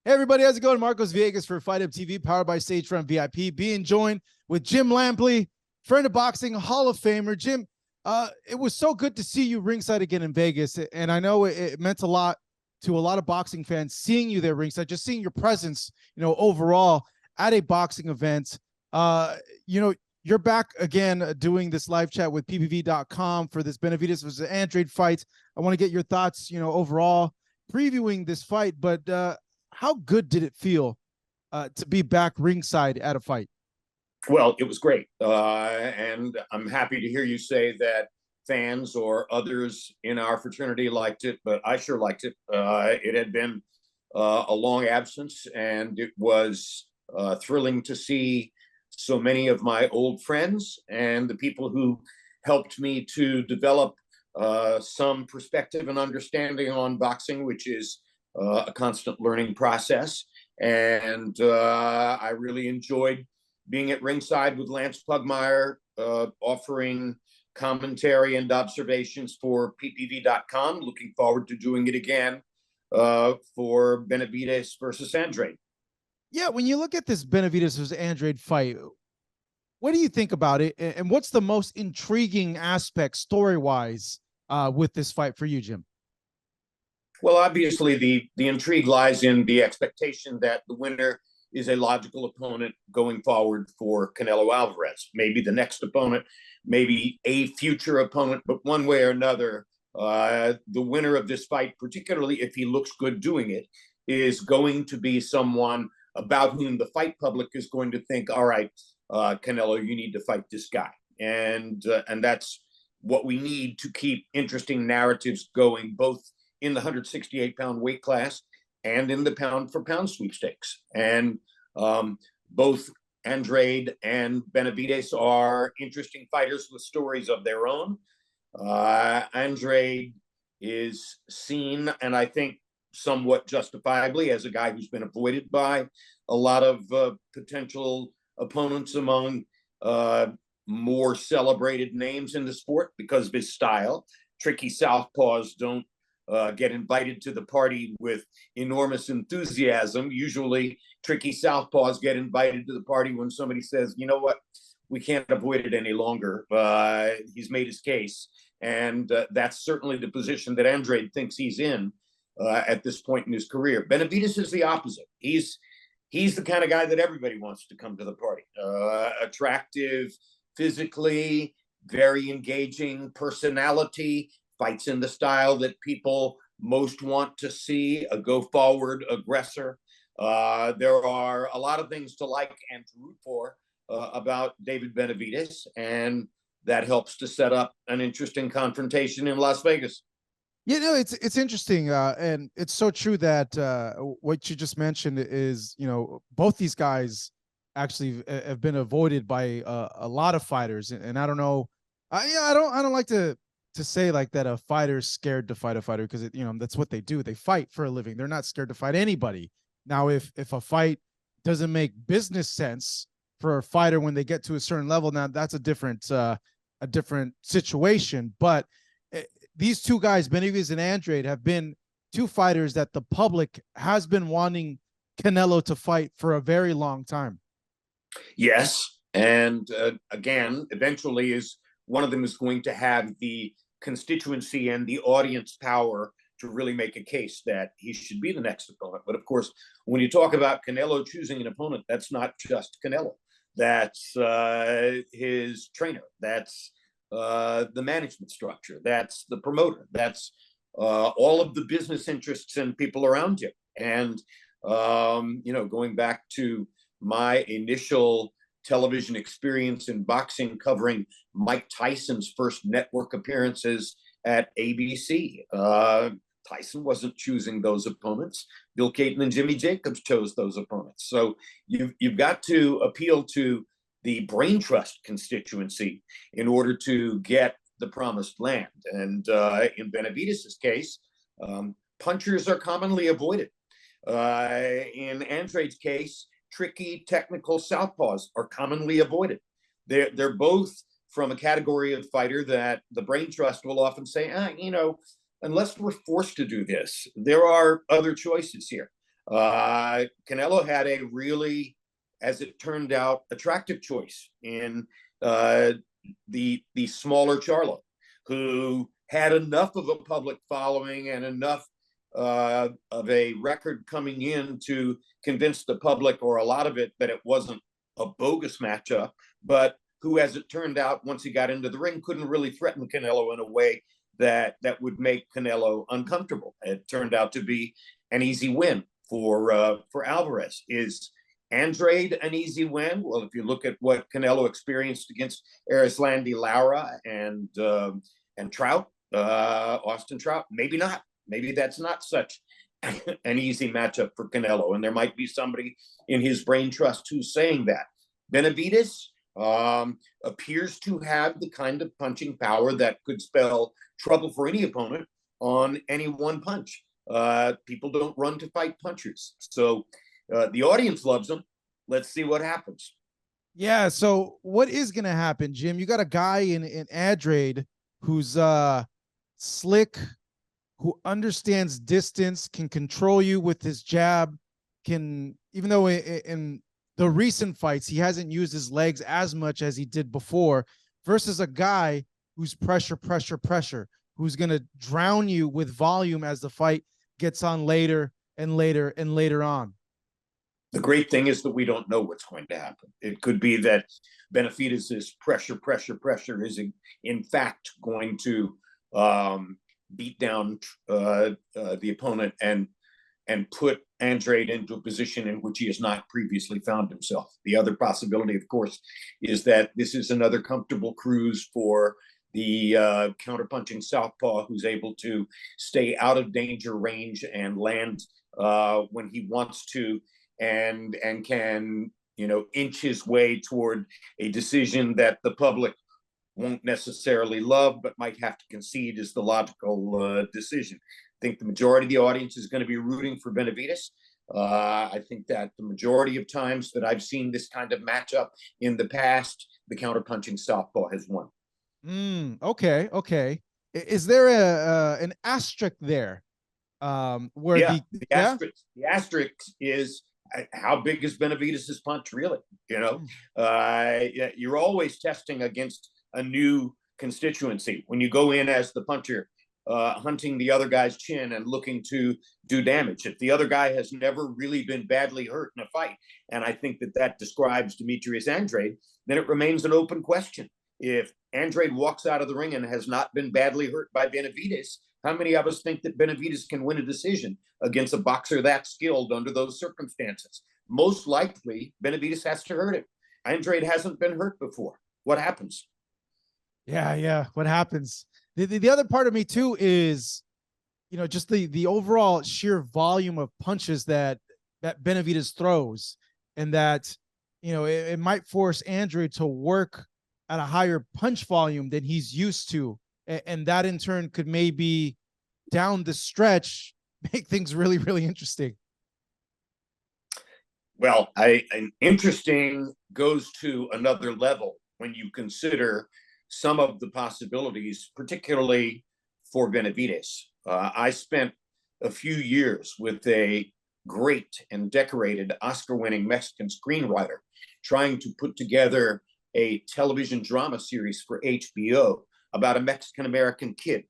Hey everybody, how's it going? Marcos Viegas for Fight Up TV, powered by Stagefront VIP. Being joined with Jim Lampley, friend of boxing, Hall of Famer. Jim, it was so good to see you ringside again in Vegas, and I know it meant a lot to a lot of boxing fans seeing you there ringside, just seeing your presence, overall at a boxing event. Uh, you know, you're back again doing this live chat with PPV.com for this Benavidez versus Andrade fight. I want to get your thoughts, overall previewing this fight, but how good did it feel to be back ringside at a fight? Well, it was great. And I'm happy to hear you say that fans or others in our fraternity liked it, but I sure liked it. It had been a long absence, and it was thrilling to see so many of my old friends and the people who helped me to develop some perspective and understanding on boxing, which is a constant learning process. And I really enjoyed being at ringside with Lance Pugmire, offering commentary and observations for PPV.com. Looking forward to doing it again for Benavidez versus Andrade. Yeah, when you look at this Benavidez versus Andrade fight, what do you think about it? And what's the most intriguing aspect story-wise with this fight for you, Jim? Well, obviously, the intrigue lies in the expectation that the winner is a logical opponent going forward for Canelo Alvarez. Maybe the next opponent, maybe a future opponent, but one way or another, the winner of this fight, particularly if he looks good doing it, is going to be someone about whom the fight public is going to think, all right, Canelo, you need to fight this guy. And that's what we need to keep interesting narratives going, both in the 168-pound weight class and in the pound-for-pound sweepstakes. And both Andrade and Benavidez are interesting fighters with stories of their own. Andrade is seen, and I think somewhat justifiably, as a guy who's been avoided by a lot of potential opponents among more celebrated names in the sport because of his style. Tricky southpaws don't get invited to the party with enormous enthusiasm. Usually, tricky southpaws get invited to the party when somebody says, you know what, we can't avoid it any longer. He's made his case. And that's certainly the position that Andrade thinks he's in at this point in his career. Benavidez is the opposite. He's the kind of guy that everybody wants to come to the party. Attractive physically, very engaging personality, fights in the style that people most want to see, a go-forward aggressor. There are a lot of things to like and to root for about David Benavidez, and that helps to set up an interesting confrontation in Las Vegas. It's interesting, and it's so true that what you just mentioned is, both these guys actually have been avoided by a lot of fighters, and I don't know, I don't like to say like that a fighter's scared to fight a fighter, because that's what they do. They fight for a living. They're not scared to fight anybody. Now, if a fight doesn't make business sense for a fighter when they get to a certain level, now that's a different situation. But these two guys, Benavidez and Andrade, have been two fighters that the public has been wanting Canelo to fight for a very long time. Yes, and again, eventually is one of them is going to have the constituency and the audience power to really make a case that he should be the next opponent. But of course, when you talk about Canelo choosing an opponent, that's not just Canelo. That's his trainer. That's the management structure. That's the promoter. That's all of the business interests and people around him. And, going back to my initial television experience in boxing, covering Mike Tyson's first network appearances at ABC. Tyson wasn't choosing those opponents. Bill Caton and Jimmy Jacobs chose those opponents. So you've got to appeal to the brain trust constituency in order to get the promised land. And in Benavidez's case, punchers are commonly avoided. In Andrade's case, tricky technical southpaws are commonly avoided. They're both from a category of fighter that the brain trust will often say, unless we're forced to do this, there are other choices here. Canelo had a really, as it turned out, attractive choice in the smaller Charlo, who had enough of a public following and enough of a record coming in to convince the public, or a lot of it, that it wasn't a bogus matchup, but who, as it turned out, once he got into the ring, couldn't really threaten Canelo in a way that would make Canelo uncomfortable. It turned out to be an easy win for Alvarez. Is Andrade an easy win? Well, if you look at what Canelo experienced against Erislandy Lara and Trout, Austin Trout, maybe not. Maybe that's not such an easy matchup for Canelo, and there might be somebody in his brain trust who's saying that. Benavidez appears to have the kind of punching power that could spell trouble for any opponent on any one punch. People don't run to fight punchers, so the audience loves him. Let's see what happens. Yeah. So what is going to happen, Jim? You got a guy in Andrade who's slick, who understands distance, can control you with his jab, can, even though in the recent fights, he hasn't used his legs as much as he did before, versus a guy who's pressure, who's going to drown you with volume as the fight gets on later and later and later on. The great thing is that we don't know what's going to happen. It could be that Benavidez's pressure is in fact going to beat down the opponent and put Andrade into a position in which he has not previously found himself. The other possibility, of course, is that this is another comfortable cruise for the counterpunching southpaw, who's able to stay out of danger range and land when he wants to, and can, inch his way toward a decision that the public won't necessarily love, but might have to concede is the logical decision. I think the majority of the audience is going to be rooting for Benavidez. I think that the majority of times that I've seen this kind of matchup in the past, the counterpunching southpaw has won. Okay. Is there an asterisk there? Where the asterisk is, how big is Benavidez's punch really? You're always testing against a new constituency when you go in as the puncher, hunting the other guy's chin and looking to do damage. If the other guy has never really been badly hurt in a fight, and I think that describes Demetrius Andrade, then it remains an open question. If Andrade walks out of the ring and has not been badly hurt by Benavidez, how many of us think that Benavidez can win a decision against a boxer that skilled under those circumstances? Most likely, Benavidez has to hurt him. Andrade hasn't been hurt before. What happens? Yeah. What happens? The other part of me too is, just the overall sheer volume of punches that Benavidez throws, and that, it might force Andrade to work at a higher punch volume than he's used to. And that in turn could maybe down the stretch make things really, really interesting. Well, interesting goes to another level when you consider some of the possibilities, particularly for Benavidez. I spent a few years with a great and decorated Oscar-winning Mexican screenwriter trying to put together a television drama series for HBO about a Mexican-American kid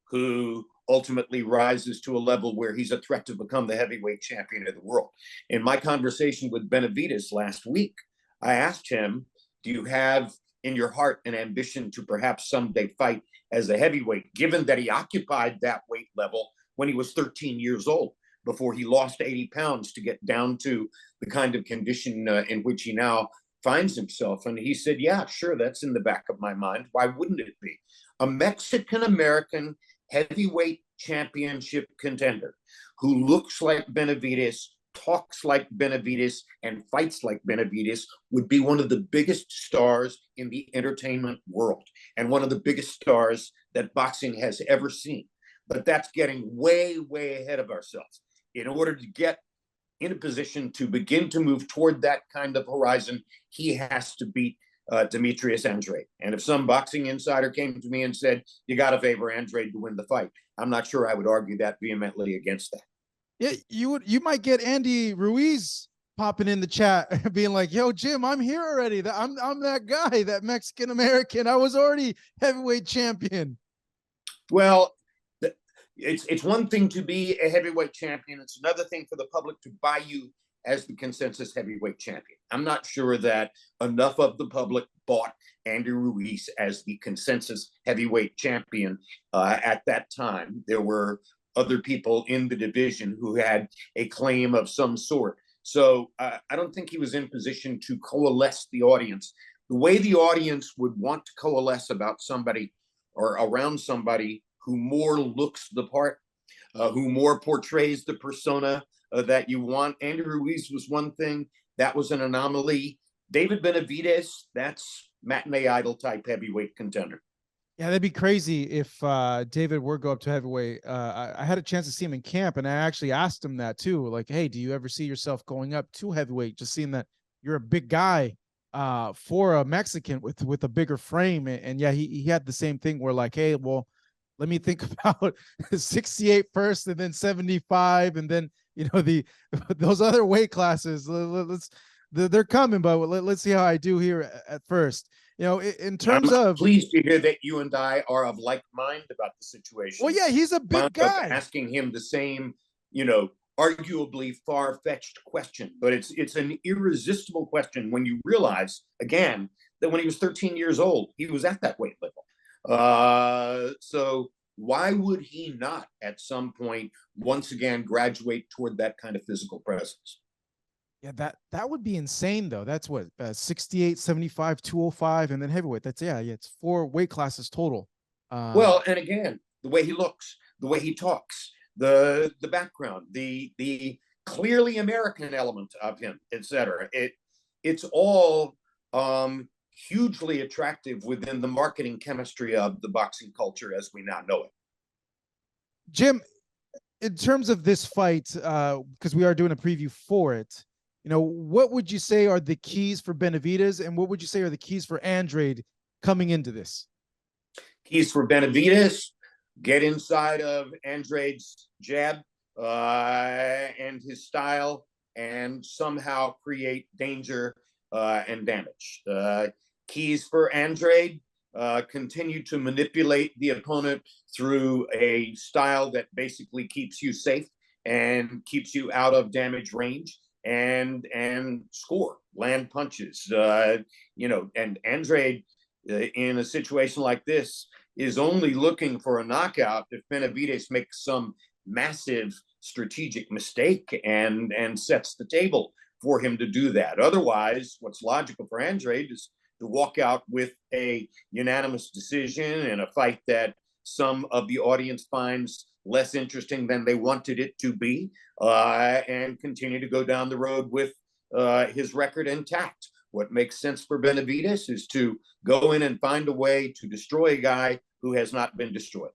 who ultimately rises to a level where he's a threat to become the heavyweight champion of the world. In my conversation with Benavidez last week, I asked him, do you have in your heart an ambition to perhaps someday fight as a heavyweight, given that he occupied that weight level when he was 13 years old, before he lost 80 pounds to get down to the kind of condition in which he now finds himself? And he said, yeah, sure, that's in the back of my mind. Why wouldn't it be? A Mexican-American heavyweight championship contender who looks like Benavidez, talks like Benavidez, and fights like Benavidez would be one of the biggest stars in the entertainment world, and one of the biggest stars that boxing has ever seen. But that's getting way, way ahead of ourselves. In order to get in a position to begin to move toward that kind of horizon, he has to beat Demetrius Andrade. And if some boxing insider came to me and said, you got to favor Andrade to win the fight, I'm not sure I would argue that vehemently against that. Yeah, you might get Andy Ruiz popping in the chat being like, "Yo, Jim, I'm here already. I'm that guy, that Mexican American. I was already heavyweight champion." Well, it's one thing to be a heavyweight champion. It's another thing for the public to buy you as the consensus heavyweight champion. I'm not sure that enough of the public bought Andy Ruiz as the consensus heavyweight champion at that time. There were other people in the division who had a claim of some sort. So I don't think he was in position to coalesce the audience the way the audience would want to coalesce about somebody or around somebody who more looks the part, who more portrays the persona that you want. Andy Ruiz was one thing. That was an anomaly. David Benavidez, that's matinee idol type heavyweight contender. Yeah, that'd be crazy if David were go up to heavyweight. I had a chance to see him in camp, and I actually asked him that too. Like, hey, do you ever see yourself going up to heavyweight? Just seeing that you're a big guy for a Mexican with a bigger frame, and yeah, he had the same thing where like, hey, well, let me think about 68 first, and then 75, and then the those other weight classes. They're coming, but let's see how I do here at first. In terms I'm of pleased to hear that you and I are of like mind about the situation. well, yeah, he's a big guy. Asking him the same, arguably far-fetched question, but it's an irresistible question when you realize again that when he was 13 years old, he was at that weight level. So why would he not at some point once again graduate toward that kind of physical presence? Yeah, that would be insane though. That's what 68, 75, 205, and then heavyweight. Yeah, it's 4 weight classes total. Well, and again, the way he looks, the way he talks, the background, the clearly American element of him, etc. It's all hugely attractive within the marketing chemistry of the boxing culture as we now know it. Jim, in terms of this fight, because we are doing a preview for it, what would you say are the keys for Benavidez, and what would you say are the keys for Andrade coming into this? Keys for Benavidez: get inside of Andrade's jab and his style, and somehow create danger and damage. Keys for Andrade: continue to manipulate the opponent through a style that basically keeps you safe and keeps you out of damage range, and score, land punches. And Andrade, in a situation like this, is only looking for a knockout if Benavidez makes some massive strategic mistake and sets the table for him to do that. Otherwise, what's logical for Andrade is to walk out with a unanimous decision in a fight that some of the audience finds less interesting than they wanted it to be, and continue to go down the road with his record intact. What makes sense for Benavidez is to go in and find a way to destroy a guy who has not been destroyed.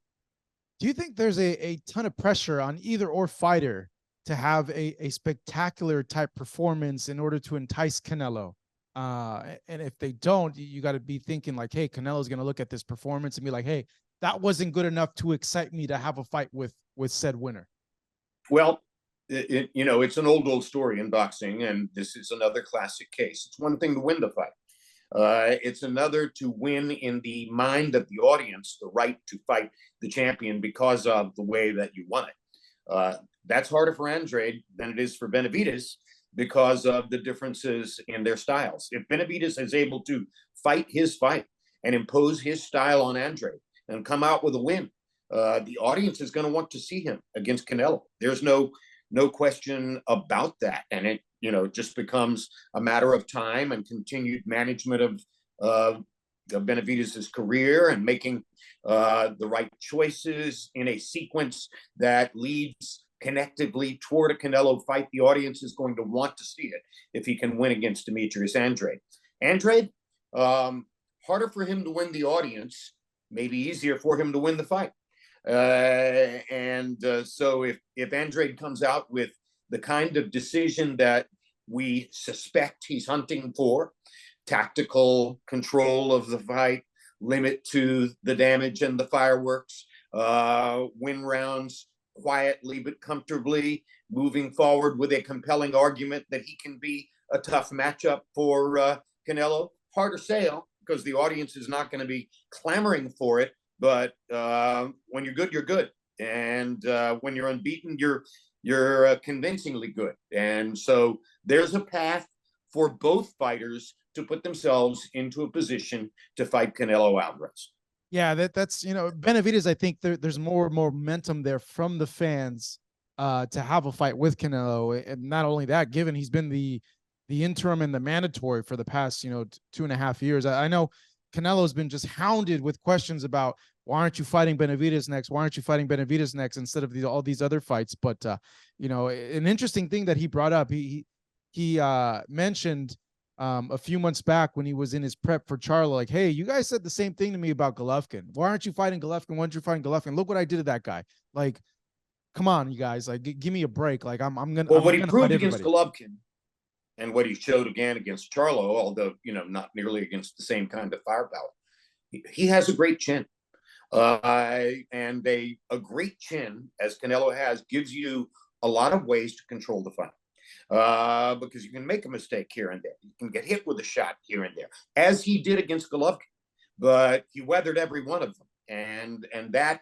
Do you think there's a ton of pressure on either or fighter to have a spectacular type performance in order to entice Canelo? And if they don't, you got to be thinking like, hey, Canelo's going to look at this performance and be like, hey, that wasn't good enough to excite me to have a fight with said winner. Well, it's an old story in boxing, and this is another classic case. It's one thing to win the fight. It's another to win in the mind of the audience the right to fight the champion because of the way that you won it. That's harder for Andrade than it is for Benavidez because of the differences in their styles. If Benavidez is able to fight his fight and impose his style on Andrade and come out with a win, the audience is going to want to see him against Canelo. There's no question about that. And it just becomes a matter of time and continued management of Benavidez's career and making the right choices in a sequence that leads connectively toward a Canelo fight. The audience is going to want to see it if he can win against Demetrius Andrade. Andrade, harder for him to win the audience, maybe easier for him to win the fight. So if Andrade comes out with the kind of decision that we suspect he's hunting for, tactical control of the fight, limit to the damage and the fireworks, win rounds quietly but comfortably moving forward with a compelling argument that he can be a tough matchup for Canelo. Hard to say because the audience is not going to be clamoring for it. But when you're good, you're good, and when you're unbeaten, you're convincingly good. And so there's a path for both fighters to put themselves into a position to fight Canelo Alvarez. Yeah, that's Benavidez. I think there's more momentum there from the fans to have a fight with Canelo, and not only that, given he's been the interim and the mandatory for the past 2.5 years. I know Canelo's been just hounded with questions about why aren't you fighting Benavidez next? Why aren't you fighting Benavidez next instead of all these other fights? But an interesting thing that he brought up, he mentioned a few months back when he was in his prep for Charlo, like, hey, you guys said the same thing to me about Golovkin. Why aren't you fighting Golovkin? Why aren't you fighting Golovkin? Look what I did to that guy. Like, come on, you guys, like, give me a break. Like, I'm gonna. Well, I'm what he gonna proved fight against everybody. Golovkin and what he showed again against Charlo, although not nearly against the same kind of firepower, he has a great chin. And a great chin, as Canelo has, gives you a lot of ways to control the fight. Because you can make a mistake here and there. You can get hit with a shot here and there, as he did against Golovkin. But he weathered every one of them. And that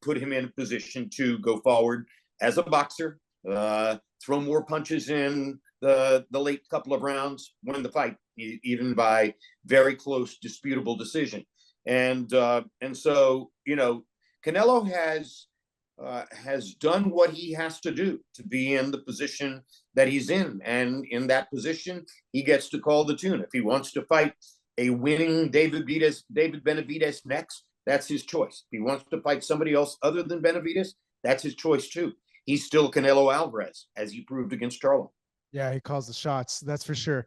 put him in a position to go forward as a boxer, throw more punches in the late couple of rounds, win the fight, even by very close, disputable decision. And so Canelo has done what he has to do to be in the position that he's in, and in that position he gets to call the tune. If he wants to fight a winning David Benavidez next, that's his choice. If he wants to fight somebody else other than Benavidez, that's his choice too. He's still Canelo Alvarez, as he proved against Charlo. Yeah, he calls the shots. That's for sure.